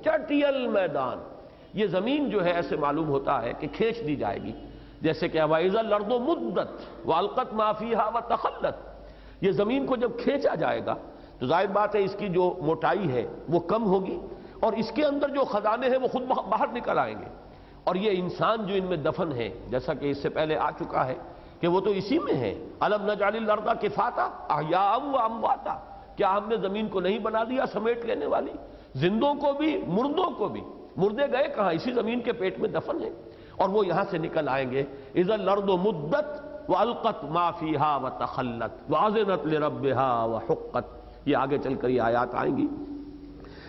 چٹیل میدان. یہ زمین جو ہے ایسے معلوم ہوتا ہے کہ کھینچ دی جائے گی، جیسے کہ وَإِذَا الْأَرْضُ مُدَّتْ وَأَلْقَتْ مَا فِيهَا وَتَخَلَّتْ. یہ زمین کو جب کھینچا جائے گا تو ظاہر بات ہے اس کی جو موٹائی ہے وہ کم ہوگی، اور اس کے اندر جو خزانے ہیں وہ خود باہر نکل آئیں گے. اور یہ انسان جو ان میں دفن ہے، جیسا کہ اس سے پہلے آ چکا ہے کہ وہ تو اسی میں ہے. أَلَمْ نَجْعَلِ الْأَرْضَ كِفَاتًا أَحْيَاءً وَأَمْوَاتًا. کیا ہم نے زمین کو نہیں بنا دیا سمیٹ لینے والی؟ زندوں کو بھی مردوں کو بھی. مردے گئے کہاں؟ اسی زمین کے پیٹ میں دفن ہیں، اور وہ یہاں سے نکل آئیں گے. اذا الارض مدت والقت ما فيها وتخلت واذنت لربها وحقت. یہ آگے چل کر یہ آیات آئیں گی.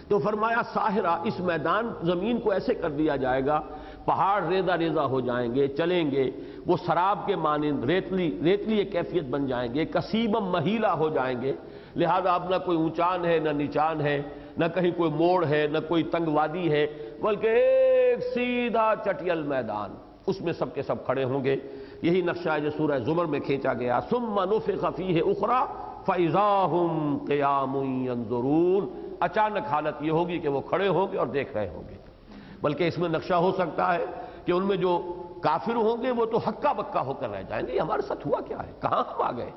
تو فرمایا ساحرہ، اس میدان زمین کو ایسے کر دیا جائے گا، پہاڑ ریزہ ریزہ ہو جائیں گے، چلیں گے، وہ سراب کے مانند ریتلی کیفیت بن جائیں گے، کسیبم مہیلا ہو جائیں گے. لہذا اب نہ کوئی اونچان ہے نہ نیچان ہے، نہ کہیں کوئی موڑ ہے نہ کوئی تنگ وادی ہے، بلکہ ایک سیدھا چٹیل میدان. اس میں سب کے سب کھڑے ہوں گے. یہی نقشہ ہے جو سورہ زمر میں کھینچا گیا. ثم نفخ فیہ اخری فاذا هم قیام ینظرون. اچانک حالت یہ ہوگی کہ وہ کھڑے ہوں گے اور دیکھ رہے ہوں گے. بلکہ اس میں نقشہ ہو سکتا ہے کہ ان میں جو کافر ہوں گے وہ تو ہکا بکا ہو کر رہ جائیں گے، ہمارے ساتھ ہوا کیا ہے، کہاں ہم آ گئے،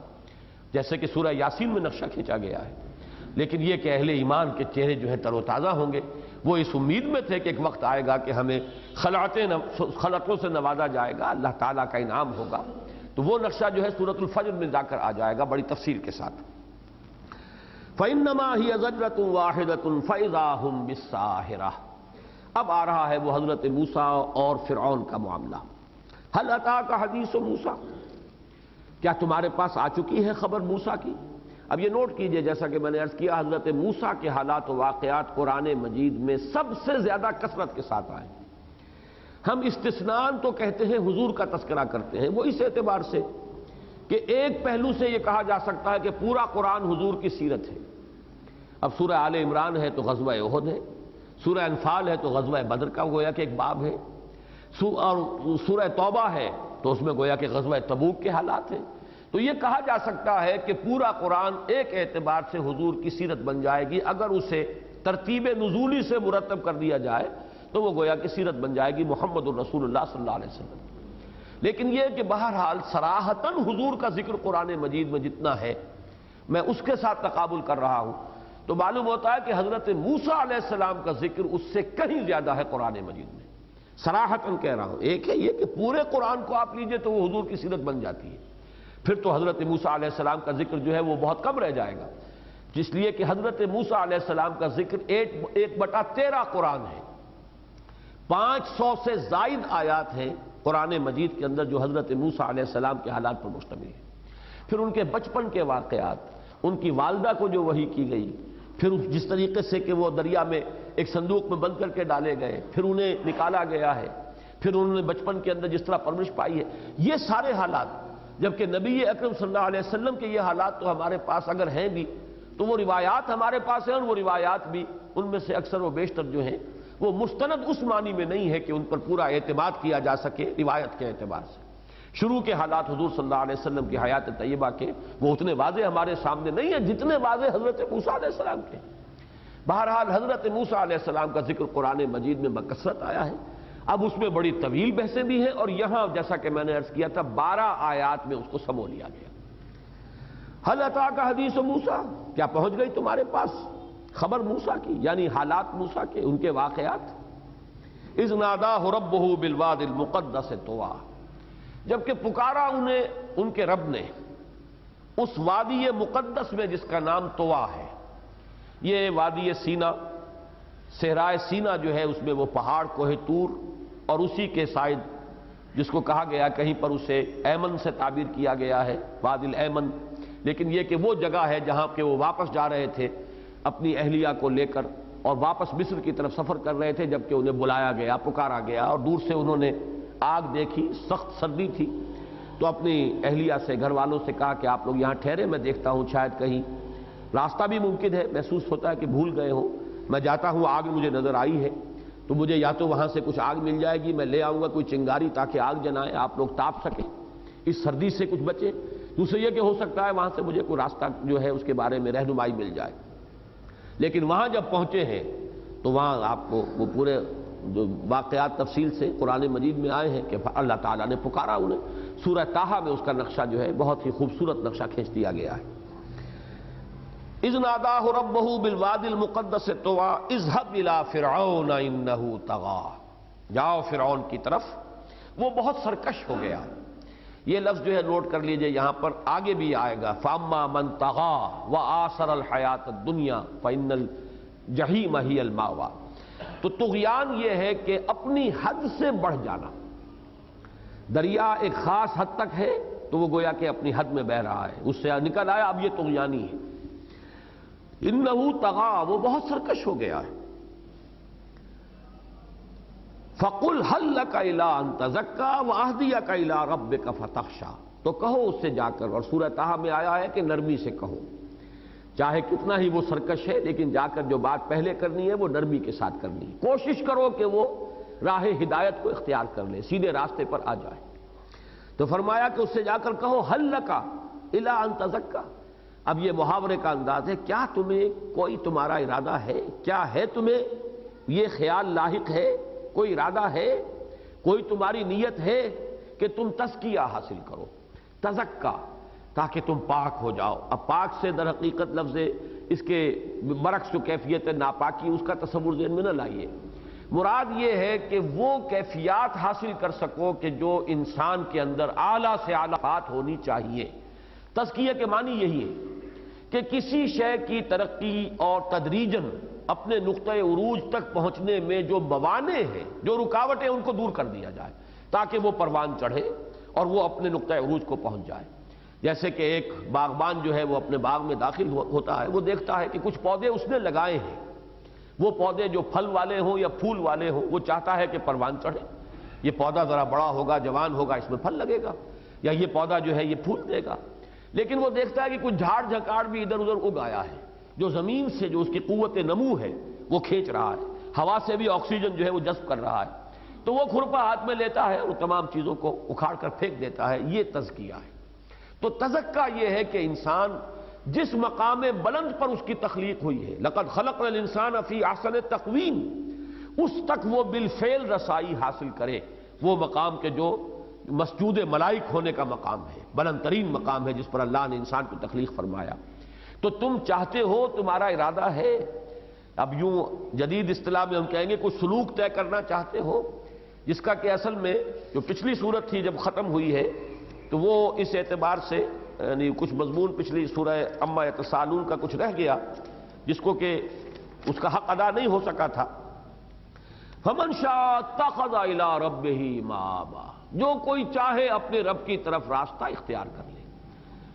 جیسے کہ سورہ یاسین میں نقشہ کھینچا گیا ہے. لیکن یہ کہ اہل ایمان کے چہرے جو ہیں تر و تازہ ہوں گے. وہ اس امید میں تھے کہ ایک وقت آئے گا کہ ہمیں خلعتوں سے نوازا جائے گا، اللہ تعالیٰ کا انعام ہوگا. تو وہ نقشہ جو ہے سورۃ الفجر میں جا کر آ جائے گا بڑی تفصیل کے ساتھ. فَإِنَّمَا هِيَ زَجْرَةٌ وَاحِدَةٌ فَإِذَا هُمْ بِالسَّاهِرَةِ. اب آ رہا ہے وہ حضرت موسیٰ اور فرعون کا معاملہ. هَلْ أَتَاكَ حَدِيثُ موسیٰ. کیا تمہارے پاس آ چکی ہے خبر موسیٰ کی؟ اب یہ نوٹ کیجئے، جیسا کہ میں نے عرض کیا، حضرت موسیٰ کے حالات و واقعات قرآن مجید میں سب سے زیادہ کثرت کے ساتھ آئے. ہم استثناءً تو کہتے ہیں حضور کا تذکرہ کرتے ہیں، وہ اس اعتبار سے کہ ایک پہلو سے یہ کہا جا سکتا ہے کہ پورا قرآن حضور کی سیرت ہے. اب سورہ آل عمران ہے تو غزوہ احد ہے، سورہ انفال ہے تو غزوہ بدر کا گویا کہ ایک باب ہے، اور سورہ توبہ ہے تو اس میں گویا کہ غزوہ تبوک کے حالات ہیں. تو یہ کہا جا سکتا ہے کہ پورا قرآن ایک اعتبار سے حضور کی سیرت بن جائے گی. اگر اسے ترتیب نزولی سے مرتب کر دیا جائے تو وہ گویا کہ سیرت بن جائے گی محمد الرسول اللہ صلی اللہ علیہ وسلم. لیکن یہ کہ بہرحال صراحتاً حضور کا ذکر قرآن مجید میں جتنا ہے میں اس کے ساتھ تقابل کر رہا ہوں، تو معلوم ہوتا ہے کہ حضرت موسیٰ علیہ السلام کا ذکر اس سے کہیں زیادہ ہے قرآن مجید میں. صراحتاً کہہ رہا ہوں. ایک ہے یہ کہ پورے قرآن کو آپ لیجئے تو وہ حضور کی سیرت بن جاتی ہے، پھر تو حضرت موسیٰ علیہ السلام کا ذکر جو ہے وہ بہت کم رہ جائے گا، جس لیے کہ حضرت موسیٰ علیہ السلام کا ذکر 1/13 قرآن ہے. 500 سے زائد آیات ہیں قرآن مجید کے اندر جو حضرت موسیٰ علیہ السلام کے حالات پر مشتمل ہیں. پھر ان کے بچپن کے واقعات، ان کی والدہ کو جو وحی کی گئی، پھر جس طریقے سے کہ وہ دریا میں ایک صندوق میں بند کر کے ڈالے گئے، پھر انہیں نکالا گیا ہے، پھر انہوں نے بچپن کے اندر جس طرح پرورش پائی ہے، یہ سارے حالات. جبکہ نبی اکرم صلی اللہ علیہ وسلم کے یہ حالات تو ہمارے پاس اگر ہیں بھی تو وہ روایات ہمارے پاس ہیں، اور وہ روایات بھی ان میں سے اکثر و بیشتر جو ہیں وہ مستند اس معنی میں نہیں ہے کہ ان پر پورا اعتماد کیا جا سکے روایت کے اعتبار سے. شروع کے حالات حضور صلی اللہ علیہ وسلم کی حیات طیبہ کے وہ اتنے واضح ہمارے سامنے نہیں ہیں جتنے واضح حضرت موسیٰ علیہ السلام کے. بہرحال حضرت موسیٰ علیہ السلام کا ذکر قرآن مجید میں بکثرت آیا ہے. اب اس میں بڑی طویل بحثیں بھی ہیں، اور یہاں جیسا کہ میں نے عرض کیا تھا 12 آیات میں اس کو سمو لیا گیا. هل اتاک حدیث موسیٰ. کیا پہنچ گئی تمہارے پاس خبر موسیٰ کی، یعنی حالات موسیٰ کے، ان کے واقعات. اذ ناداہ ربہ بالواد المقدس طویٰ. جبکہ پکارا انہیں ان کے رب نے اس وادی مقدس میں جس کا نام طویٰ ہے. یہ وادی سینا، صحرائے سینا جو ہے اس میں وہ پہاڑ کوہ طور، اور اسی کے سائد جس کو کہا گیا کہیں پر اسے ایمن سے تعبیر کیا گیا ہے، وادی الایمن. لیکن یہ کہ وہ جگہ ہے جہاں کہ وہ واپس جا رہے تھے اپنی اہلیہ کو لے کر، اور واپس مصر کی طرف سفر کر رہے تھے، جبکہ انہیں بلایا گیا، پکارا گیا، اور دور سے انہوں نے آگ دیکھی، سخت سردی تھی، تو اپنی اہلیہ سے، گھر والوں سے کہا کہ آپ لوگ یہاں ٹھہرے، میں دیکھتا ہوں شاید کہیں راستہ بھی ممکن ہے، محسوس ہوتا ہے کہ بھول گئے ہوں، میں جاتا ہوں، آگ مجھے نظر آئی ہے تو مجھے یا تو وہاں سے کچھ آگ مل جائے گی، میں لے آؤں گا کوئی چنگاری تاکہ آگ جلائیں، آپ لوگ تاپ سکیں، اس سردی سے کچھ بچیں. دوسرے یہ کہ ہو سکتا ہے وہاں سے مجھے کوئی راستہ جو ہے اس کے بارے میں رہنمائی مل جائے. لیکن وہاں جب پہنچے ہیں تو وہاں آپ کو وہ پورے جو واقعات تفصیل سے قرآن مجید میں آئے ہیں کہ اللہ تعالیٰ نے پکارا انہیں. سورہ طٰہٰ میں اس کا نقشہ جو ہے بہت ہی خوبصورت نقشہ کھینچ دیا گیا ہے. اذ ناداہ ربہ بالوادی المقدس طویٰ اذہب الی فرعون انہ طغیٰ، جاؤ فرعون کی طرف، وہ بہت سرکش ہو گیا. یہ لفظ جو ہے نوٹ کر لیجئے، یہاں پر آگے بھی آئے گا فاما من طغیٰ وآثر الحیات الدنیا فإن الجحیم ہی المأویٰ. تو طغیان یہ ہے کہ اپنی حد سے بڑھ جانا. دریا ایک خاص حد تک ہے تو وہ گویا کہ اپنی حد میں بہہ رہا ہے، اس سے نکل آیا، اب یہ طغیانی ہے. انہ طغیٰ، وہ بہت سرکش ہو گیا ہے. فَقُلْ هَلْ لَكَ إِلَىٰ أَن تَزَكَّىٰ وَأَهْدِيَكَ إِلَىٰ رَبِّكَ فَتَخْشَىٰ. تو کہو اس سے جا کر، اور سورہ طٰہٰ میں آیا ہے کہ نرمی سے کہو، چاہے کتنا ہی وہ سرکش ہے لیکن جا کر جو بات پہلے کرنی ہے وہ نرمی کے ساتھ کرنی ہے. کوشش کرو کہ وہ راہ ہدایت کو اختیار کر لے، سیدھے راستے پر آ جائے. تو فرمایا کہ اس سے جا کر کہو هَلْ لَكَ إِلَىٰ أَن تَزَكَّىٰ. اب یہ محاورے کا انداز ہے، کیا تمہیں کوئی تمہارا ارادہ ہے، کیا ہے تمہیں یہ خیال لاحق ہے، کوئی ارادہ ہے، کوئی تمہاری نیت ہے کہ تم تزکیہ حاصل کرو، تزکا، تاکہ تم پاک ہو جاؤ. اب پاک سے در حقیقت لفظ اس کے برعکس جو کیفیت ناپاکی، اس کا تصور ذہن میں نہ لائیے. مراد یہ ہے کہ وہ کیفیات حاصل کر سکو کہ جو انسان کے اندر اعلیٰ سے اعلیٰ بات ہونی چاہیے. تزکیہ کے معنی یہی ہے کہ کسی شے کی ترقی اور تدریجاً اپنے نقطۂ عروج تک پہنچنے میں جو موانع ہیں، جو رکاوٹیں، ان کو دور کر دیا جائے تاکہ وہ پروان چڑھے اور وہ اپنے نقطۂ عروج کو پہنچ جائے. جیسے کہ ایک باغبان جو ہے وہ اپنے باغ میں داخل ہوتا ہے، وہ دیکھتا ہے کہ کچھ پودے اس نے لگائے ہیں، وہ پودے جو پھل والے ہوں یا پھول والے ہوں، وہ چاہتا ہے کہ پروان چڑھے. یہ پودا ذرا بڑا ہوگا، جوان ہوگا، اس میں پھل لگے گا، یا یہ پودا جو ہے یہ پھول دے گا. لیکن وہ دیکھتا ہے کہ کچھ جھاڑ جھکاڑ بھی ادھر ادھر اگ آیا ہے، جو زمین سے جو اس کی قوت نمو ہے وہ کھینچ رہا ہے، ہوا سے بھی آکسیجن جو ہے وہ جذب کر رہا ہے. تو وہ کھرپا ہاتھ میں لیتا ہے اور تمام چیزوں کو اکھاڑ کر پھینک دیتا ہے. یہ تزکیہ ہے. تو تزکیہ یہ ہے کہ انسان جس مقام بلند پر اس کی تخلیق ہوئی ہے، لقد خلقنا الانسان فی احسن تقویم، اس تک وہ بالفعل رسائی حاصل کرے. وہ مقام کے جو مسجود ملائک ہونے کا مقام ہے، بلند ترین مقام ہے جس پر اللہ نے انسان کو تخلیق فرمایا. تو تم چاہتے ہو، تمہارا ارادہ ہے، اب یوں جدید اصطلاح میں ہم کہیں گے کچھ سلوک طے کرنا چاہتے ہو، جس کا کہ اصل میں جو پچھلی صورت تھی جب ختم ہوئی ہے تو وہ اس اعتبار سے یعنی کچھ مضمون پچھلی سورہ عما یتساءلون کا کچھ رہ گیا جس کو کہ اس کا حق ادا نہیں ہو سکا تھا. فمن شاء اتخذ الی ربہ مآبا، جو کوئی چاہے اپنے رب کی طرف راستہ اختیار کر لے.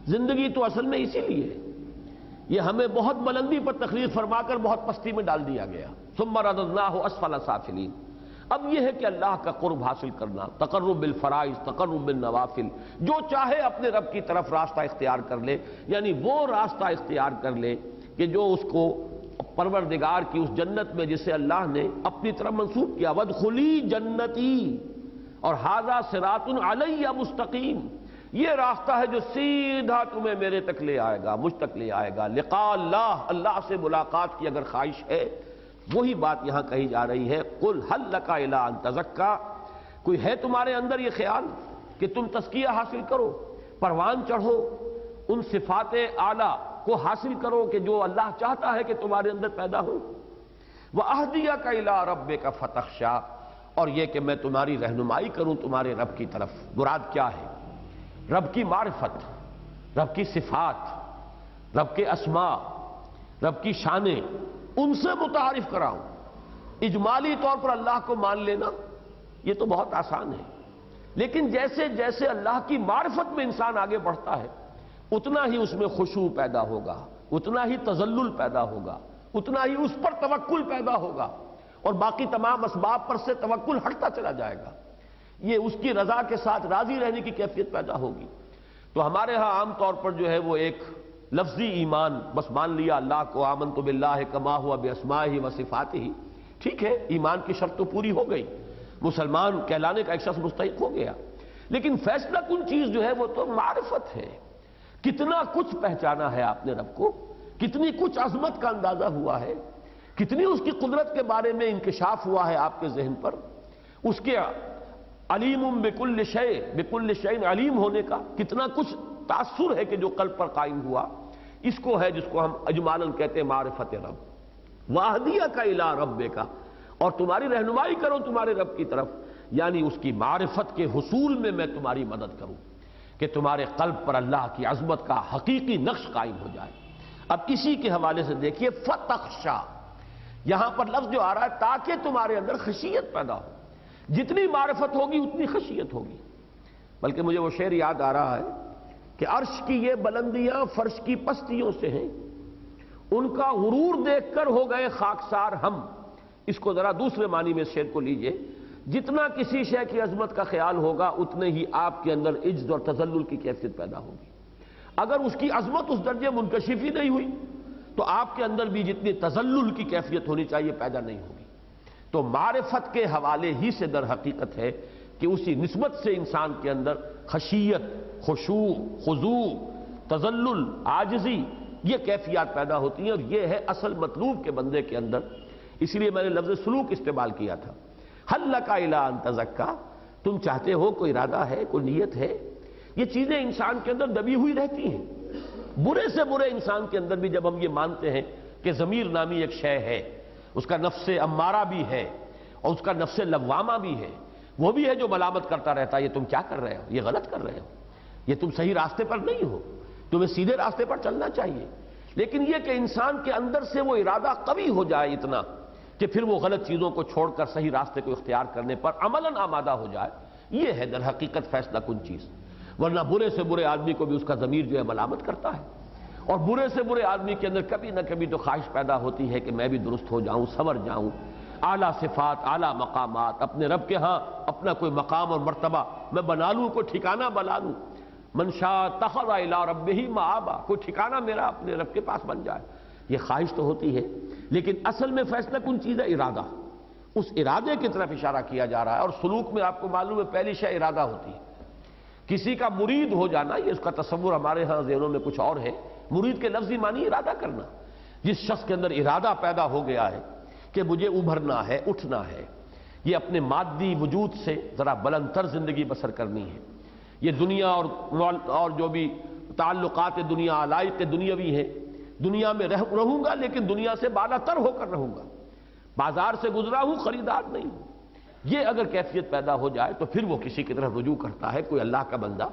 زندگی تو اصل میں اسی لیے ہے، یہ ہمیں بہت بلندی پر تخلیق فرما کر بہت پستی میں ڈال دیا گیا. ثم رددناہ اسفل سافلین. اب یہ ہے کہ اللہ کا قرب حاصل کرنا، تقرب بالفرائض، تقرب بالنوافل. جو چاہے اپنے رب کی طرف راستہ اختیار کر لے، یعنی وہ راستہ اختیار کر لے کہ جو اس کو پروردگار کی اس جنت میں جسے اللہ نے اپنی طرف منسوب کیا، وادخلی جنتی، اور ھذا صراط علی مستقیم، یہ راستہ ہے جو سیدھا تمہیں میرے تک لے آئے گا، مجھ تک لے آئے گا. لقاء اللہ، اللہ سے ملاقات کی اگر خواہش ہے، وہی بات یہاں کہی جا رہی ہے. قل هل لک الی ان تزکیٰ، کوئی ہے تمہارے اندر یہ خیال کہ تم تزکیہ حاصل کرو، پروان چڑھو، ان صفات اعلیٰ کو حاصل کرو کہ جو اللہ چاہتا ہے کہ تمہارے اندر پیدا ہو. وَأَهْدِيَكَ إِلَىٰ رَبِّكَ فَتَخْشَىٰ، اور یہ کہ میں تمہاری رہنمائی کروں تمہارے رب کی طرف. مراد کیا ہے؟ رب کی معرفت، رب کی صفات، رب کے اسماء، رب کی شانیں، ان سے متعارف کراؤں. اجمالی طور پر اللہ کو مان لینا یہ تو بہت آسان ہے، لیکن جیسے جیسے اللہ کی معرفت میں انسان آگے بڑھتا ہے اتنا ہی اس میں خشوع پیدا ہوگا، اتنا ہی تذلل پیدا ہوگا، اتنا ہی اس پر توکل پیدا ہوگا، اور باقی تمام اسباب پر سے توکل ہٹتا چلا جائے گا. یہ اس کی رضا کے ساتھ راضی رہنے کی کیفیت پیدا ہوگی. تو ہمارے ہاں عام طور پر جو ہے وہ ایک لفظی ایمان، بس مان لیا اللہ کو، آمنت باللہ کما ہوا باسمائہ و صفاتہ. ٹھیک ہے، ایمان کی شرط تو پوری ہو گئی، مسلمان کہلانے کا ایک شخص مستحق ہو گیا. لیکن فیصلہ کن چیز جو ہے وہ تو معرفت ہے. کتنا کچھ پہچانا ہے آپ نے رب کو، کتنی کچھ عظمت کا اندازہ ہوا ہے، کتنی اس کی قدرت کے بارے میں انکشاف ہوا ہے آپ کے ذہن پر، اس کے علیم بکل شیء، بکل شیء علیم ہونے کا کتنا کچھ تاثر ہے کہ جو قلب پر قائم ہوا، اس کو ہے جس کو ہم اجمالاً کہتے ہیں معرفت رب۔ واہدیک الی ربک، اور تمہاری رہنمائی کرو تمہارے رب کی طرف، یعنی اس کی معرفت کے حصول میں میں تمہاری مدد کروں کہ تمہارے قلب پر اللہ کی عظمت کا حقیقی نقش قائم ہو جائے۔ اب اسی کے حوالے سے دیکھیے فتخشا، یہاں پر لفظ جو آ رہا ہے تاکہ تمہارے اندر خشیت پیدا ہو، جتنی معرفت ہوگی اتنی خشیت ہوگی۔ بلکہ مجھے وہ شعر یاد آ رہا ہے کہ عرش کی یہ بلندیاں فرش کی پستیوں سے ہیں، ان کا غرور دیکھ کر ہو گئے خاکسار ہم۔ اس کو ذرا دوسرے معنی میں شعر کو لیجئے، جتنا کسی شے کی عظمت کا خیال ہوگا اتنے ہی آپ کے اندر عجز اور تذلل کی کیفیت پیدا ہوگی۔ اگر اس کی عظمت اس درجے منکشف ہی نہیں ہوئی تو آپ کے اندر بھی جتنی تذلل کی کیفیت ہونی چاہیے پیدا نہیں ہوگی۔ تو معرفت کے حوالے ہی سے در حقیقت ہے کہ اسی نسبت سے انسان کے اندر خشیت، خشوع، خضوع، تذلل، عاجزی، یہ کیفیات پیدا ہوتی ہیں، اور یہ ہے اصل مطلوب کے بندے کے اندر۔ اس لیے میں نے لفظ سلوک استعمال کیا تھا۔ حل لک الی ان تزکا، تم چاہتے ہو، کوئی ارادہ ہے، کوئی نیت ہے، یہ چیزیں انسان کے اندر دبی ہوئی رہتی ہیں۔ برے سے برے انسان کے اندر بھی جب ہم یہ مانتے ہیں کہ ضمیر نامی ایک شے ہے، اس کا نفس امارہ بھی ہے اور اس کا نفس لوامہ بھی ہے، وہ بھی ہے جو ملامت کرتا رہتا ہے، یہ تم کیا کر رہے ہو، یہ غلط کر رہے ہو، یہ تم صحیح راستے پر نہیں ہو، تمہیں سیدھے راستے پر چلنا چاہیے۔ لیکن یہ کہ انسان کے اندر سے وہ ارادہ قوی ہو جائے اتنا کہ پھر وہ غلط چیزوں کو چھوڑ کر صحیح راستے کو اختیار کرنے پر عملاً آمادہ ہو جائے، یہ ہے در حقیقت فیصلہ کن چیز۔ ورنہ برے سے برے آدمی کو بھی اس کا ضمیر جو ہے ملامت کرتا ہے، اور برے سے برے آدمی کے اندر کبھی نہ کبھی تو خواہش پیدا ہوتی ہے کہ میں بھی درست ہو جاؤں، سنور جاؤں، اعلیٰ صفات، اعلیٰ مقامات، اپنے رب کے ہاں اپنا کوئی مقام اور مرتبہ میں بنا لوں، کوئی ٹھکانہ بنا لوں۔ من شاء اتخذ الی ربہ مآبا، کوئی ٹھکانہ میرا اپنے رب کے پاس بن جائے، یہ خواہش تو ہوتی ہے۔ لیکن اصل میں فیصلہ کن چیز ہے؟ ارادہ۔ اس ارادے کی طرف اشارہ کیا جا رہا ہے، اور سلوک میں آپ کو معلوم ہے پہلی شے ارادہ ہوتی ہے۔ کسی کا مرید ہو جانا، یہ اس کا تصور ہمارے ہاں ذہنوں میں کچھ اور ہے۔ مرید کے لفظی معنی ارادہ کرنا۔ جس شخص کے اندر ارادہ پیدا ہو گیا ہے کہ مجھے ابھرنا ہے، اٹھنا ہے، یہ اپنے مادی وجود سے ذرا بلند تر زندگی بسر کرنی ہے، یہ دنیا اور جو بھی تعلقات دنیا، علائق دنیاوی ہیں، دنیا میں رہوں گا لیکن دنیا سے بالا تر ہو کر رہوں گا، بازار سے گزرا ہوں، خریدار نہیں ہوں۔ یہ اگر کیفیت پیدا ہو جائے تو پھر وہ کسی کی طرف رجوع کرتا ہے، کوئی اللہ کا بندہ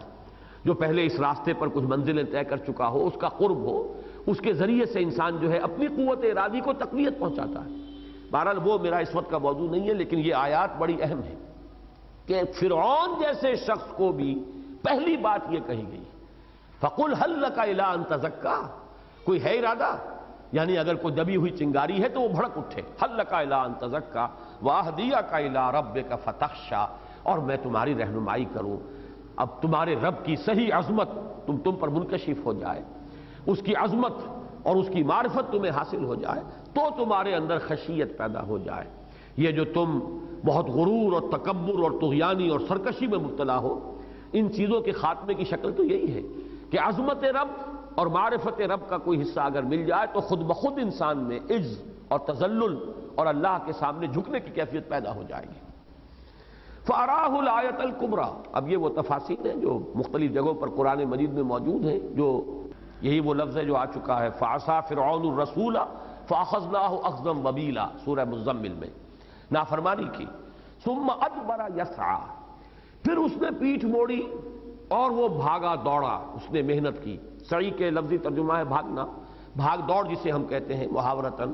جو پہلے اس راستے پر کچھ منزلیں طے کر چکا ہو، اس کا قرب ہو، اس کے ذریعے سے انسان جو ہے اپنی قوت ارادی کو تقویت پہنچاتا ہے۔ بہرحال وہ میرا اس وقت کا موضوع نہیں ہے، لیکن یہ آیات بڑی اہم ہے کہ فرعون جیسے شخص کو بھی پہلی بات یہ کہی گئی، فَقُلْ هَلْ لَكَ إِلَىٰ أَن تَزَكَّىٰ، کوئی ہے ارادہ، یعنی اگر کوئی دبی ہوئی چنگاری ہے تو وہ بھڑک اٹھے، هَلْ لَكَ إِلَىٰ أَن تَزَكَّىٰ وَأَهْدِيَكَ إِلَىٰ رَبِّكَ فَتَخْشَىٰ، اور میں تمہاری رہنمائی کروں، اب تمہارے رب کی صحیح عظمت تم پر منکشف ہو جائے، اس کی عظمت اور اس کی معرفت تمہیں حاصل ہو جائے تو تمہارے اندر خشیت پیدا ہو جائے۔ یہ جو تم بہت غرور اور تکبر اور طغیانی اور سرکشی میں مبتلا ہو، ان چیزوں کے خاتمے کی شکل تو یہی ہے کہ عظمت رب اور معرفت رب کا کوئی حصہ اگر مل جائے تو خود بخود انسان میں عجز اور تذلل اور اللہ کے سامنے جھکنے کی کیفیت پیدا ہو جائے گی۔ فَأَرَاهُ الْآيَةَ الْكُبْرَىٰ، اب یہ وہ تفاصیل ہیں جو مختلف جگہوں پر قرآن مجید میں موجود ہیں، جو یہی وہ لفظ ہے جو آ چکا ہے فَعَصَىٰ فِرْعَوْنُ الرَّسُولَ فَأَخَذْنَاهُ أَخْذًا وَبِيلًا، سورہ مزمل میں نافرمانی کی۔ ثُمَّ أَدْبَرَ يَسْعَىٰ، پھر اس نے پیٹھ موڑی اور وہ بھاگا دوڑا، اس نے محنت کی۔ سعی کے لفظی ترجمہ ہے بھاگنا، بھاگ دوڑ جسے ہم کہتے ہیں محاورتاً۔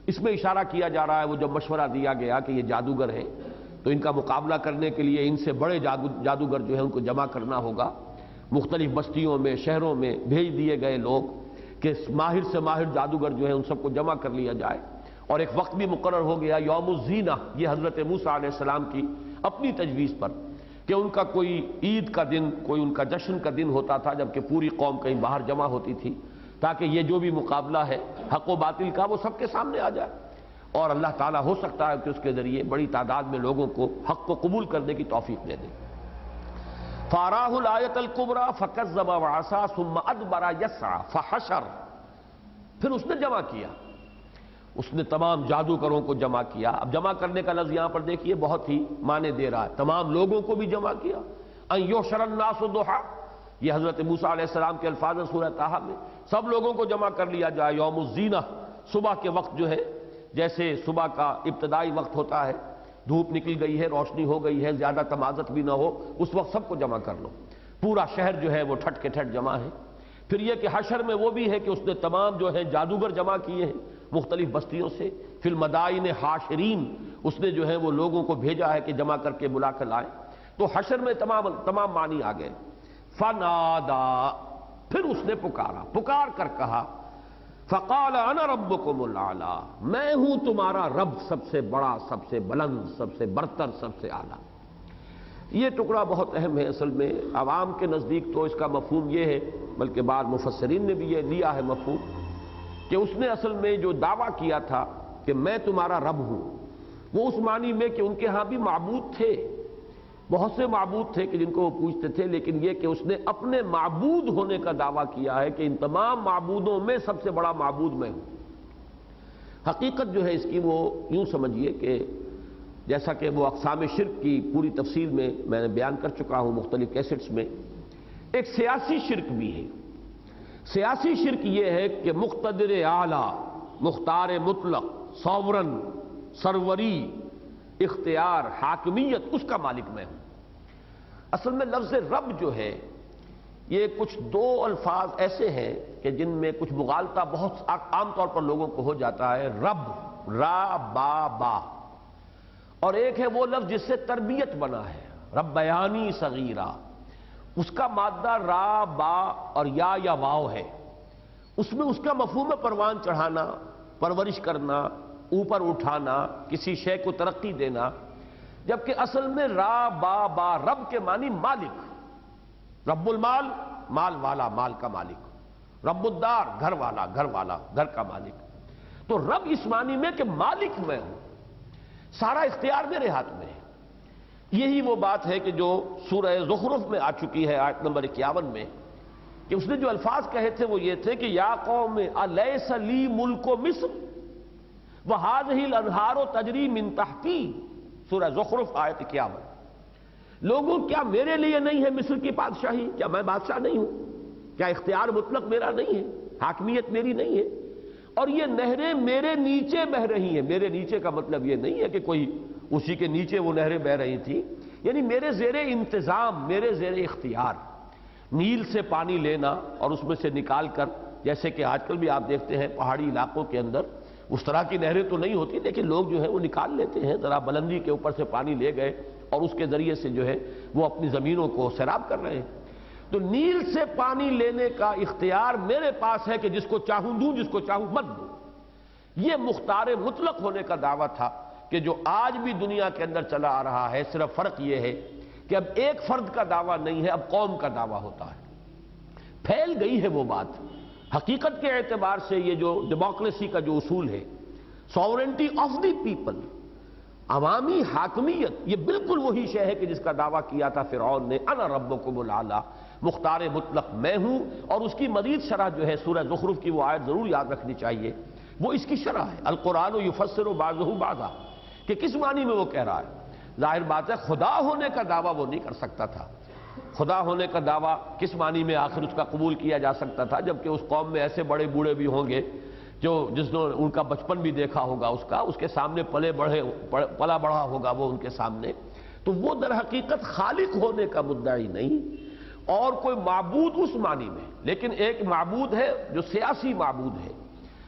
اس میں اشارہ کیا جا رہا ہے وہ جب مشورہ دیا گیا کہ یہ جادوگر ہیں تو ان کا مقابلہ کرنے کے لیے ان سے بڑے جادوگر جو ہیں ان کو جمع کرنا ہوگا، مختلف بستیوں میں، شہروں میں بھیج دیے گئے لوگ کہ ماہر سے ماہر جادوگر جو ہیں ان سب کو جمع کر لیا جائے، اور ایک وقت بھی مقرر ہو گیا یوم الزینہ، یہ حضرت موسیٰ علیہ السلام کی اپنی تجویز پر کہ ان کا کوئی عید کا دن، کوئی ان کا جشن کا دن ہوتا تھا جبکہ پوری قوم کہیں باہر جمع ہوتی تھی، تاکہ یہ جو بھی مقابلہ ہے حق و باطل کا وہ سب کے سامنے آ جائے، اور اللہ تعالیٰ ہو سکتا ہے کہ اس کے ذریعے بڑی تعداد میں لوگوں کو حق کو قبول کرنے کی توفیق دے دے۔ فَأَرَاهُ الْآيَةَ الْكُبْرَىٰ فَكَذَّبَ وَعَصَىٰ ثُمَّ أَدْبَرَ يَسْعَىٰ فَحَشَرَ، پھر اس نے جمع کیا، اس نے تمام جادوگروں کو جمع کیا. اب جمع کرنے کا لفظ یہاں پر دیکھیے بہت ہی معنی دے رہا ہے. تمام لوگوں کو بھی جمع کیا. ان یحشر الناس ضحیٰ، یہ حضرت موسیٰ علیہ السلام کے الفاظ ہیں سورہ طٰہٰ میں. سب لوگوں کو جمع کر لیا جائے یوم الزینہ، صبح کے وقت جو ہے، جیسے صبح کا ابتدائی وقت ہوتا ہے، دھوپ نکل گئی ہے، روشنی ہو گئی ہے، زیادہ تمازت بھی نہ ہو، اس وقت سب کو جمع کر لو. پورا شہر جو ہے وہ ٹھٹ کے ٹھٹ جمع ہے. پھر یہ کہ حشر میں وہ بھی ہے کہ اس نے تمام جو ہے جادوگر جمع کیے ہیں مختلف بستیوں سے. فی المدائن حاشرین، اس نے جو ہے وہ لوگوں کو بھیجا ہے کہ جمع کر کے بلا کر لائیں. تو حشر میں تمام معنی آ گئے. فنادا، پھر اس نے پکار کر کہا، فقال انا ربکم الاعلی، میں ہوں تمہارا رب، سب سے بڑا، سب سے بلند، سب سے برتر، سب سے اعلیٰ. یہ ٹکڑا بہت اہم ہے. اصل میں عوام کے نزدیک تو اس کا مفہوم یہ ہے، بلکہ بعض مفسرین نے بھی یہ لیا ہے مفہوم، کہ اس نے اصل میں جو دعویٰ کیا تھا کہ میں تمہارا رب ہوں، وہ اس معنی میں کہ ان کے ہاں بھی معبود تھے، بہت سے معبود تھے کہ جن کو وہ پوجتے تھے، لیکن یہ کہ اس نے اپنے معبود ہونے کا دعویٰ کیا ہے کہ ان تمام معبودوں میں سب سے بڑا معبود میں ہوں. حقیقت جو ہے اس کی وہ یوں سمجھیے کہ جیسا کہ وہ اقسام شرک کی پوری تفصیل میں نے بیان کر چکا ہوں مختلف کیسٹس میں، ایک سیاسی شرک بھی ہے. سیاسی شرک یہ ہے کہ مقتدر اعلیٰ، مختار مطلق، سوورن، سروری، اختیار، حاکمیت، اس کا مالک میں ہوں. اصل میں لفظ رب جو ہے یہ کچھ دو الفاظ ایسے ہیں کہ جن میں کچھ مغالطہ بہت عام طور پر لوگوں کو ہو جاتا ہے. رب، را با با، اور ایک ہے وہ لفظ جس سے تربیت بنا ہے، ربیانی صغیرہ، اس کا مادہ را با اور یا واو ہے. اس میں اس کا مفہوم پروان چڑھانا، پرورش کرنا، اوپر اٹھانا، کسی شے کو ترقی دینا، جبکہ اصل میں را با با رب کے معنی مالک. رب المال، مال والا، مال کا مالک. رب الدار، گھر والا، گھر والا، گھر کا مالک. تو رب اس معنی میں کہ مالک میں ہوں، سارا اختیار میرے ہاتھ میں ہے. یہی وہ بات ہے کہ جو سورہ زخرف میں آ چکی ہے آیت نمبر 51 میں، کہ اس نے جو الفاظ کہے تھے وہ یہ تھے کہ یا قوم الیس لی ملک مصر وہذہ الانہار تجری من تحتی. سورہ زخرف آیت 51. لوگوں کیا میرے لیے نہیں ہے مصر کی بادشاہی؟ کیا میں بادشاہ نہیں ہوں؟ کیا اختیار مطلق میرا نہیں ہے؟ حاکمیت میری نہیں ہے؟ اور یہ نہریں میرے نیچے بہ رہی ہیں. میرے نیچے کا مطلب یہ نہیں ہے کہ کوئی اسی کے نیچے وہ نہریں بہ رہی تھیں، یعنی میرے زیر انتظام، میرے زیر اختیار. نیل سے پانی لینا اور اس میں سے نکال کر، جیسے کہ آج کل بھی آپ دیکھتے ہیں پہاڑی علاقوں کے اندر اس طرح کی نہریں تو نہیں ہوتی، لیکن لوگ جو ہے وہ نکال لیتے ہیں. ذرا بلندی کے اوپر سے پانی لے گئے اور اس کے ذریعے سے جو ہے وہ اپنی زمینوں کو سیراب کر رہے ہیں. تو نیل سے پانی لینے کا اختیار میرے پاس ہے کہ جس کو چاہوں دوں، جس کو چاہوں مت دوں. یہ مختار مطلق ہونے کا دعویٰ تھا کہ جو آج بھی دنیا کے اندر چلا آ رہا ہے. صرف فرق یہ ہے کہ اب ایک فرد کا دعویٰ نہیں ہے، اب قوم کا دعویٰ ہوتا ہے. پھیل گئی ہے وہ بات. حقیقت کے اعتبار سے یہ جو ڈیموکریسی کا جو اصول ہے، سوورنٹی آف دی پیپل، عوامی حاکمیت، یہ بالکل وہی شے ہے کہ جس کا دعویٰ کیا تھا فرعون نے، انا ربکم الاعلی، مختار مطلق میں ہوں. اور اس کی مزید شرح جو ہے سورہ زخرف کی وہ آیت ضرور یاد رکھنی چاہیے، وہ اس کی شرح ہے. القرآن یفسر بعضہ بعضا، کہ کس معنی میں وہ کہہ رہا ہے. ظاہر بات ہے خدا ہونے کا دعویٰ وہ نہیں کر سکتا تھا. خدا ہونے کا دعویٰ کس معنی میں آخر اس کا قبول کیا جا سکتا تھا، جبکہ اس قوم میں ایسے بڑے بوڑھے بھی ہوں گے جس نے ان کا بچپن بھی دیکھا ہوگا، اس کے سامنے پلا بڑھا ہوگا وہ ان کے سامنے. تو وہ در حقیقت خالق ہونے کا مدعی نہیں اور کوئی معبود اس معنی میں، لیکن ایک معبود ہے جو سیاسی معبود ہے،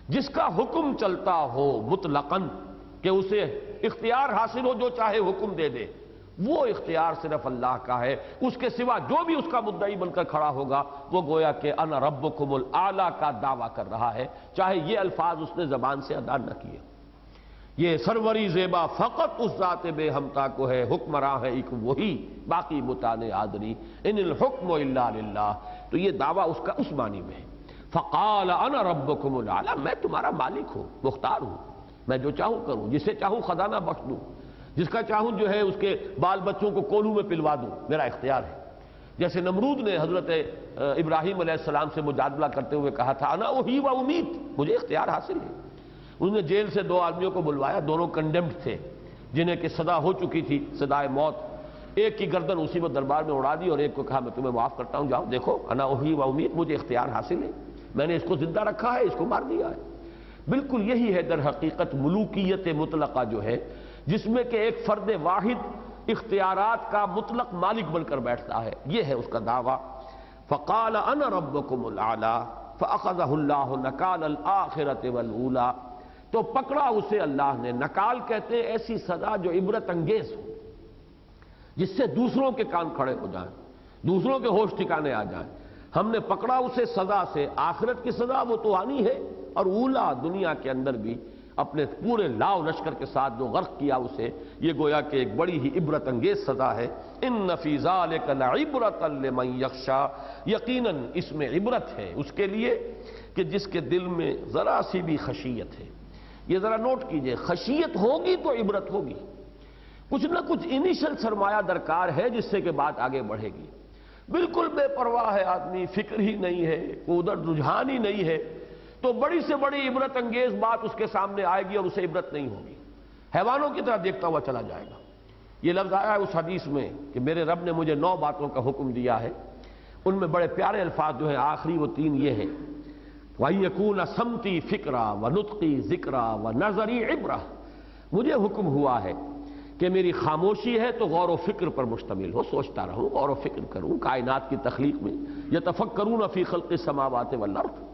جس کا حکم چلتا ہو مطلقاً، کہ اسے اختیار حاصل ہو، جو چاہے حکم دے دے. وہ اختیار صرف اللہ کا ہے. اس کے سوا جو بھی اس کا مدعی بن کر کھڑا ہوگا وہ گویا کہ انا ربکم الاعلی کا دعویٰ کر رہا ہے، چاہے یہ الفاظ اس نے زبان سے ادا نہ کیے. یہ سروری زیبا فقط اس ذات بے ہمتا کو ہے، حکمراں ہے ایک وہی، باقی بتان آدری، ان الحکم الا للہ. تو یہ دعویٰ اس کا اس معنی میں ہے. فقال انا ربکم الاعلی، میں تمہارا مالک ہوں، مختار ہوں، میں جو چاہوں کروں، جسے چاہوں خزانہ بخش دوں، جس کا چاہوں جو ہے اس کے بال بچوں کو کولوں میں پلوا دوں، میرا اختیار ہے. جیسے نمرود نے حضرت ابراہیم علیہ السلام سے مجادلہ کرتے ہوئے کہا تھا انا احیی و امیت، مجھے اختیار حاصل ہے. انہوں نے جیل سے 2 آدمیوں کو بلوایا، دونوں کنڈیمڈ تھے جنہیں کہ سزا ہو چکی تھی، سزائے موت۔ ایک کی گردن اسی وقت دربار میں اڑا دی اور ایک کو کہا میں تمہیں معاف کرتا ہوں، جاؤ دیکھو انا احیی و امید، مجھے اختیار حاصل ہے، میں نے اس کو زندہ رکھا ہے، اس کو مار دیا ہے۔ بالکل یہی ہے در حقیقت ملوکیت مطلقہ جو ہے، جس میں کہ ایک فرد واحد اختیارات کا مطلق مالک بن کر بیٹھتا ہے، یہ ہے اس کا دعویٰ۔ فقال انا ربکم الاعلی فاخذہ اللہ نکال الآخرۃ والاولی، تو پکڑا اسے اللہ نے۔ نکال کہتے ہیں ایسی سزا جو عبرت انگیز ہو، جس سے دوسروں کے کان کھڑے ہو جائیں، دوسروں کے ہوش ٹھکانے آ جائیں۔ ہم نے پکڑا اسے سزا سے، آخرت کی سزا وہ تو آنی ہے، اور اولا دنیا کے اندر بھی اپنے پورے لاؤ لشکر کے ساتھ جو غرق کیا اسے، یہ گویا کہ ایک بڑی ہی عبرت انگیز سزا ہے۔ ان فی ذلک لعبرۃ لمن یخشی، یقیناً اس میں عبرت ہے اس کے لیے کہ جس کے دل میں ذرا سی بھی خشیت ہے۔ یہ ذرا نوٹ کیجئے، خشیت ہوگی تو عبرت ہوگی، کچھ نہ کچھ انیشل سرمایہ درکار ہے جس سے کہ بات آگے بڑھے گی۔ بالکل بے پرواہ ہے آدمی، فکر ہی نہیں ہے، کوئی ادھر رجحان ہی نہیں ہے، تو بڑی سے بڑی عبرت انگیز بات اس کے سامنے آئے گی اور اسے عبرت نہیں ہوگی، حیوانوں کی طرح دیکھتا ہوا چلا جائے گا۔ یہ لفظ آیا ہے اس حدیث میں کہ میرے رب نے مجھے 9 باتوں کا حکم دیا ہے، ان میں بڑے پیارے الفاظ جو ہیں آخری وہ 3 یہ ہیں، وَيَكُونَ سَمْتِي فِكْرًا وَنُطْقِي ذِكْرًا وَنَظَرِي عِبْرَةً، مجھے حکم ہوا ہے کہ میری خاموشی ہے تو غور و فکر پر مشتمل ہو، سوچتا رہوں، غور و فکر کروں کائنات کی تخلیق میں، یتفکرون فی خلق السماوات والارض،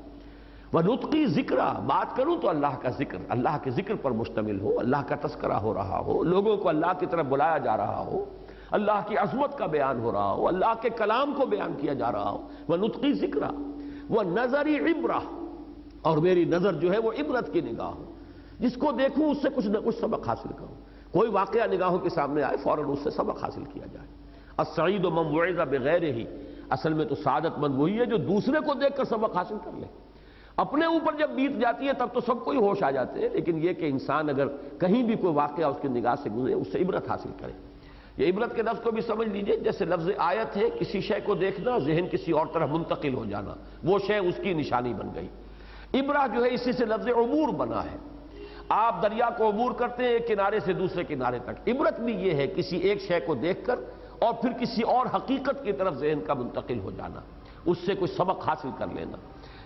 وَنُطْقِي ذِكْرًا، بات کروں تو اللہ کا ذکر، اللہ کے ذکر پر مشتمل ہو، اللہ کا تذکرہ ہو رہا ہو، لوگوں کو اللہ کی طرف بلایا جا رہا ہو، اللہ کی عظمت کا بیان ہو رہا ہو، اللہ کے کلام کو بیان کیا جا رہا ہو، وَنُطْقِي ذِكْرًا وَنَظَرِ عِبْرَةً، اور میری نظر جو ہے وہ عبرت کی نگاہ ہو، جس کو دیکھوں اس سے کچھ نہ کچھ سبق حاصل کروں، کوئی واقعہ نگاہوں کے سامنے آئے فوراً اس سے سبق حاصل کیا جائے۔ السعید من وعظ بغیرہ، اصل میں تو سعادت مند وہی ہے جو دوسرے کو دیکھ کر سبق حاصل کر لے، اپنے اوپر جب بیت جاتی ہے تب تو سب کو ہی ہوش آ جاتے ہیں، لیکن یہ کہ انسان اگر کہیں بھی کوئی واقعہ اس کی نگاہ سے گزرے اس سے عبرت حاصل کرے۔ یہ عبرت کے لفظ کو بھی سمجھ لیجئے، جیسے لفظ آیت ہے، کسی شے کو دیکھنا، ذہن کسی اور طرف منتقل ہو جانا، وہ شے اس کی نشانی بن گئی۔ عبرہ جو ہے اسی سے لفظ عبور بنا ہے، آپ دریا کو عبور کرتے ہیں ایک کنارے سے دوسرے کنارے تک، عبرت بھی یہ ہے کسی ایک شے کو دیکھ کر اور پھر کسی اور حقیقت کی طرف ذہن کا منتقل ہو جانا، اس سے کوئی سبق حاصل کر لینا۔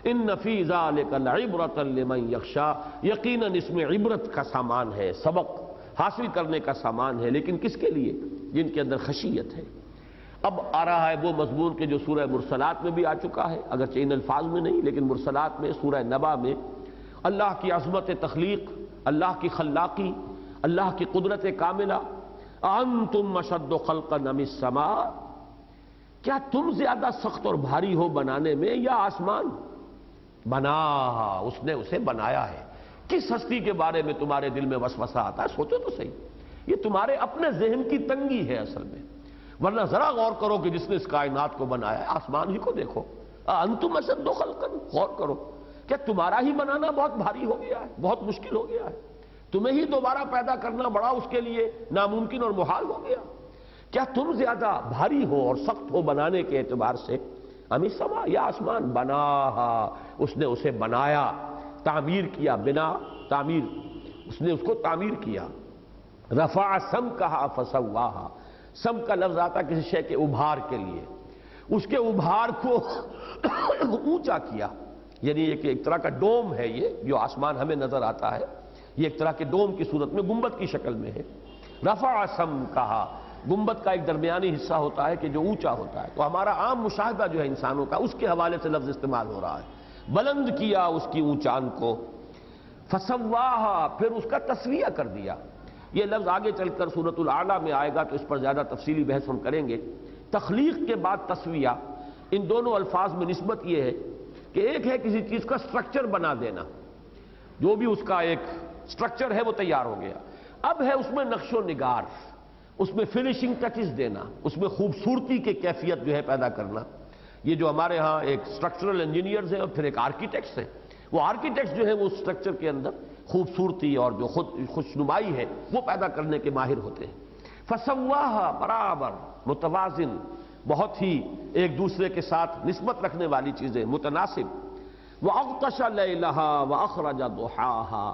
ان فی ذلک لعبرۃ لمن یخشی، یقیناً اس میں عبرت کا سامان ہے، سبق حاصل کرنے کا سامان ہے، لیکن کس کے لیے؟ جن کے اندر خشیت ہے۔ اب آ رہا ہے وہ مضمون کہ جو سورہ مرسلات میں بھی آ چکا ہے، اگرچہ ان الفاظ میں نہیں لیکن مرسلات میں، سورہ نبا میں اللہ کی عظمت تخلیق، اللہ کی خلاقی، اللہ کی قدرت کاملہ۔ انتم اشد خلقا ام السماء، کیا تم زیادہ سخت اور بھاری ہو بنانے میں یا آسمان؟ بنا، اس نے اسے بنایا ہے۔ کس ہستی کے بارے میں تمہارے دل میں وسوسہ آتا ہے؟ سوچو تو صحیح، یہ تمہارے اپنے ذہن کی تنگی ہے اصل میں، ورنہ ذرا غور کرو کہ جس نے اس کائنات کو بنایا ہے، آسمان ہی کو دیکھو، انتم اشد خلقا، غور کرو، کیا تمہارا ہی بنانا بہت بھاری ہو گیا ہے، بہت مشکل ہو گیا ہے؟ تمہیں ہی دوبارہ پیدا کرنا بڑا اس کے لیے ناممکن اور محال ہو گیا؟ کیا تم زیادہ بھاری ہو اور سخت ہو بنانے کے اعتبار سے؟ ام السماء، یا آسمان، بناہا، اس نے اسے بنایا، تعمیر کیا، بنا تعمیر، اس نے اس کو تعمیر کیا۔ رفع سمکہا فسواہا، سم کا لفظ آتا کسی شے کے ابھار کے لیے، اس کے ابھار کو اونچا کیا، یعنی ایک طرح کا ڈوم ہے یہ جو آسمان ہمیں نظر آتا ہے، یہ ایک طرح کے ڈوم کی صورت میں گنبد کی شکل میں ہے۔ رفع سمکہا، گنبد کا ایک درمیانی حصہ ہوتا ہے کہ جو اونچا ہوتا ہے، تو ہمارا عام مشاہدہ جو ہے انسانوں کا اس کے حوالے سے لفظ استعمال ہو رہا ہے، بلند کیا اس کی اونچان کو، فسواہا، پھر اس کا تسویہ کر دیا۔ یہ لفظ آگے چل کر سورۃ الاعلیٰ میں آئے گا تو اس پر زیادہ تفصیلی بحث ہم کریں گے۔ تخلیق کے بعد تسویہ، ان دونوں الفاظ میں نسبت یہ ہے کہ ایک ہے کسی چیز کا سٹرکچر بنا دینا، جو بھی اس کا ایک سٹرکچر ہے وہ تیار ہو گیا، اب ہے اس میں نقش و نگار، اس میں فنیشنگ ٹچز دینا، اس میں خوبصورتی کی کیفیت جو ہے پیدا کرنا۔ یہ جو ہمارے ہاں ایک سٹرکچرل انجینئرز ہیں اور پھر ایک آرکیٹیکٹس ہیں، وہ آرکیٹیکٹس جو ہیں وہ سٹرکچر کے اندر خوبصورتی اور جو خوشنمائی ہے وہ پیدا کرنے کے ماہر ہوتے ہیں۔ فسواہا، برابر، متوازن، بہت ہی ایک دوسرے کے ساتھ نسبت رکھنے والی چیزیں، متناسب۔ وَأَغْطَشَ لَيْلَهَا وَأَخْرَجَ ضُحَاهَا،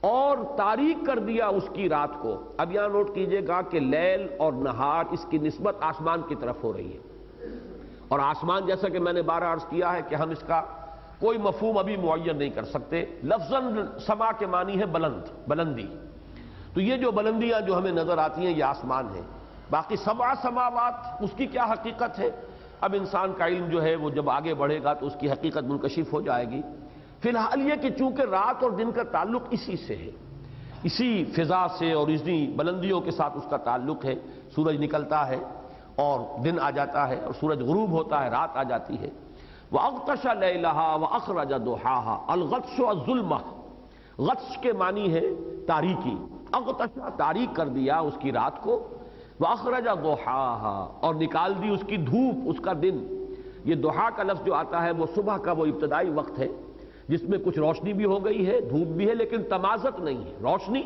اور تاریک کر دیا اس کی رات کو. اب یہاں نوٹ کیجئے گا کہ لیل اور نہار اس کی نسبت آسمان کی طرف ہو رہی ہے، اور آسمان جیسا کہ میں نے بارہ عرض کیا ہے کہ ہم اس کا کوئی مفہوم ابھی معین نہیں کر سکتے. لفظاً سما کے معنی ہے بلند، بلندی. تو یہ جو بلندیاں جو ہمیں نظر آتی ہیں یہ آسمان ہے. باقی سبع سماوات اس کی کیا حقیقت ہے، اب انسان کا علم جو ہے وہ جب آگے بڑھے گا تو اس کی حقیقت منکشف ہو جائے گی. فی الحال یہ کہ چونکہ رات اور دن کا تعلق اسی سے ہے، اسی فضا سے اور اسی بلندیوں کے ساتھ اس کا تعلق ہے. سورج نکلتا ہے اور دن آ جاتا ہے، اور سورج غروب ہوتا ہے، رات آ جاتی ہے. وَأَغْطَشَ لَيْلَهَا وَأَخْرَجَ ضُحَاهَا. الغطش الظلمہ، غطش کے معنی ہے تاریکی. اغطش تاریک کر دیا اس کی رات کو، وَأَخْرَجَ ضُحَاهَا اور نکال دی اس کی دھوپ، اس کا دن. یہ ضحیٰ کا لفظ جو آتا ہے وہ صبح کا وہ ابتدائی وقت ہے جس میں کچھ روشنی بھی ہو گئی ہے، دھوپ بھی ہے، لیکن تمازت نہیں ہے. روشنی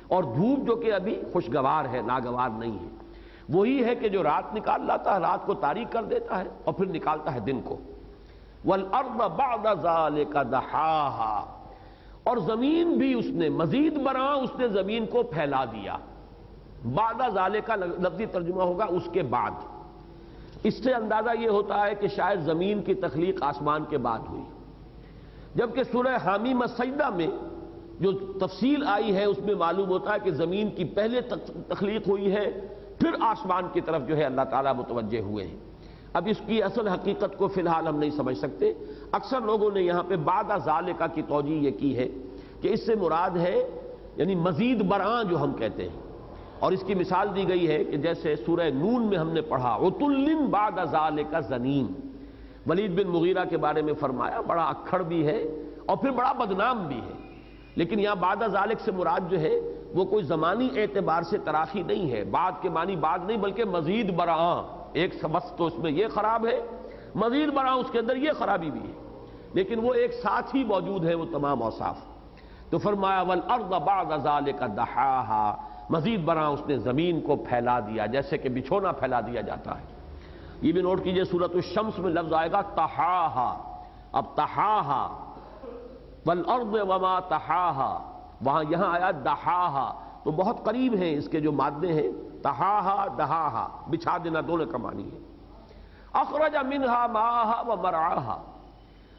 اور دھوپ جو کہ ابھی خوشگوار ہے، ناگوار نہیں ہے. وہی ہے کہ جو رات نکال لاتا ہے، رات کو تاریک کر دیتا ہے اور پھر نکالتا ہے دن کو. وَالْأَرْضَ بَعْدَ ذَلِكَ دَحَاهَا اور زمین بھی اس نے مزید برآں اس نے زمین کو پھیلا دیا. بعد ذالک کا لفظی ترجمہ ہوگا اس کے بعد. اس سے اندازہ یہ ہوتا ہے کہ شاید زمین کی تخلیق آسمان کے بعد ہوئی، جبکہ سورہ حامیم السجدہ میں جو تفصیل آئی ہے اس میں معلوم ہوتا ہے کہ زمین کی پہلے تخلیق ہوئی ہے، پھر آسمان کی طرف جو ہے اللہ تعالیٰ متوجہ ہوئے ہیں. اب اس کی اصل حقیقت کو فی الحال ہم نہیں سمجھ سکتے. اکثر لوگوں نے یہاں پہ بعد ذالک کی توجیہ یہ کی ہے کہ اس سے مراد ہے یعنی مزید برآں جو ہم کہتے ہیں. اور اس کی مثال دی گئی ہے کہ جیسے سورہ نون میں ہم نے پڑھا عُتُلٍ بَعْدَ ذَلِكَ زَنِيمٍ. ولید بن مغیرہ کے بارے میں فرمایا بڑا اکھڑ بھی ہے اور پھر بڑا بدنام بھی ہے. لیکن یہاں بعد ذالک سے مراد جو ہے وہ کوئی زمانی اعتبار سے تراخی نہیں ہے. بعد کے معنی بعد نہیں بلکہ مزید برآں. ایک وقت تو اس میں یہ خراب ہے، مزید برآں اس کے اندر یہ خرابی بھی ہے، لیکن وہ ایک ساتھ ہی موجود ہے وہ تمام اوصاف. تو فرمایا وَالْأَرْضَ بَعْدَ ذَلِكَ دَحَاهَا مزید برآں اس نے زمین کو پھیلا دیا جیسے کہ بچھونا پھیلا دیا جاتا ہے. یہ بھی نوٹ کیجئے سورۃ الشمس میں لفظ آئے گا طحاہا. اب طحاہا والارض وما طحاہا، وہاں یہاں آیا دحاہا، تو بہت قریب ہیں اس کے جو مادے ہیں. طحاہا دہاہا بچھا دینا دونوں کا معنی ہے. اخرج منہا ماہا ومرعاہا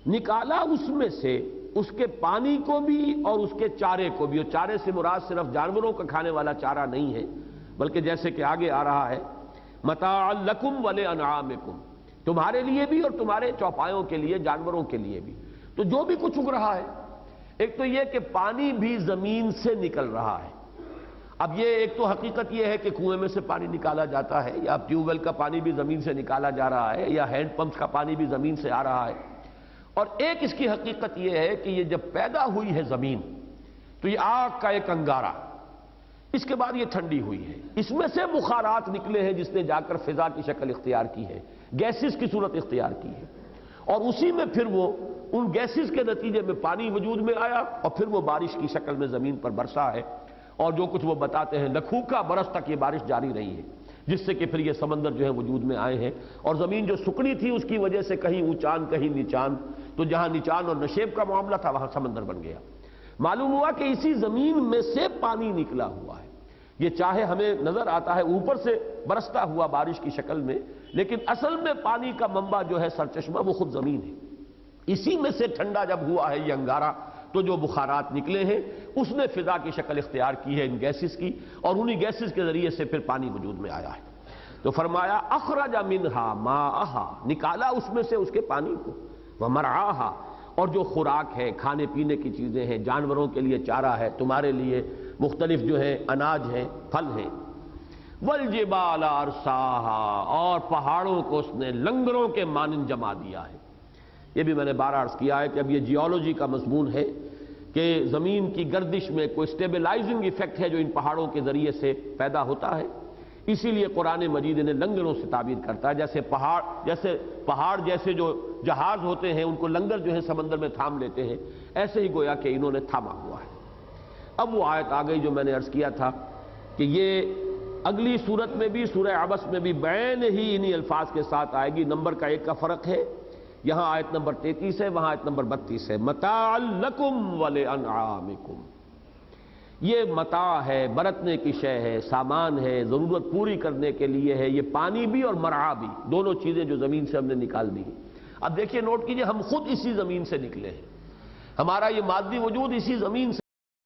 نکالا اس میں سے اس کے پانی کو بھی اور اس کے چارے کو بھی. اور چارے سے مراد صرف جانوروں کا کھانے والا چارہ نہیں ہے بلکہ جیسے کہ آگے آ رہا ہے متاعا لکم ولانعامکم، تمہارے لیے بھی اور تمہارے چوپایوں کے لیے، جانوروں کے لیے بھی. تو جو بھی کچھ اگ رہا ہے، ایک تو یہ کہ پانی بھی زمین سے نکل رہا ہے. اب یہ ایک تو حقیقت یہ ہے کہ کنویں میں سے پانی نکالا جاتا ہے، یا ٹیوب ویل کا پانی بھی زمین سے نکالا جا رہا ہے، یا ہینڈ پمپس کا پانی بھی زمین سے آ رہا ہے. اور ایک اس کی حقیقت یہ ہے کہ یہ جب پیدا ہوئی ہے زمین تو یہ آگ کا ایک انگارہ، اس کے بعد یہ ٹھنڈی ہوئی ہے، اس میں سے بخارات نکلے ہیں جس نے جا کر فضا کی شکل اختیار کی ہے، گیسز کی صورت اختیار کی ہے. اور اسی میں پھر وہ ان گیسز کے نتیجے میں پانی وجود میں آیا اور پھر وہ بارش کی شکل میں زمین پر برسا ہے. اور جو کچھ وہ بتاتے ہیں لکھوکا برس تک یہ بارش جاری رہی ہے، جس سے کہ پھر یہ سمندر جو ہے وجود میں آئے ہیں. اور زمین جو سکنی تھی اس کی وجہ سے کہیں اونچان کہیں نیچان، تو جہاں نیچان اور نشیب کا معاملہ تھا وہاں سمندر بن گیا. معلوم ہوا کہ اسی زمین میں سے پانی نکلا ہوا ہے. یہ چاہے ہمیں نظر آتا ہے اوپر سے برستا ہوا بارش کی شکل میں، لیکن اصل میں پانی کا منبع جو ہے سرچشمہ وہ خود زمین ہے. اسی میں سے ٹھنڈا جب ہوا ہے یہ انگارہ تو جو بخارات نکلے ہیں اس نے فضا کی شکل اختیار کی ہے ان گیسز کی، اور انہی گیسز کے ذریعے سے پھر پانی وجود میں آیا ہے. تو فرمایا اخرج منہا ماءہا نکالا اس میں سے اس کے پانی کو، ومرعاہا اور جو خوراک ہے، کھانے پینے کی چیزیں ہیں، جانوروں کے لیے چارہ ہے، تمہارے لیے مختلف جو ہے اناج ہیں، پھل ہیں. والجبال ارساہا اور پہاڑوں کو اس نے لنگروں کے مانند جما دیا ہے. یہ بھی میں نے بارہ عرض کیا ہے کہ اب یہ جیولوجی کا مضمون ہے کہ زمین کی گردش میں کوئی سٹیبلائزنگ ایفیکٹ ہے جو ان پہاڑوں کے ذریعے سے پیدا ہوتا ہے. اسی لیے قرآن مجید نے لنگروں سے تعبیر کرتا ہے، جیسے پہاڑ جیسے جو جہاز ہوتے ہیں ان کو لنگر جو ہے سمندر میں تھام لیتے ہیں، ایسے ہی گویا کہ انہوں نے تھاما ہوا ہے. اب وہ آیت آ گئی جو میں نے عرض کیا تھا کہ یہ اگلی صورت میں بھی سورہ عبس میں بھی بین ہی انہی الفاظ کے ساتھ آئے گی. نمبر کا ایک کا فرق ہے، یہاں آیت نمبر 33 ہے، وہاں آیت نمبر 32 ہے. متاع لکم ولانعامکم یہ متاع ہے، برتنے کی شے ہے، سامان ہے، ضرورت پوری کرنے کے لیے ہے، یہ پانی بھی اور مرعا بھی، دونوں چیزیں جو زمین سے ہم نے نکال دی ہیں۔ اب دیکھیے، نوٹ کیجئے، ہم خود اسی زمین سے نکلے ہیں، ہمارا یہ مادی وجود اسی زمین سے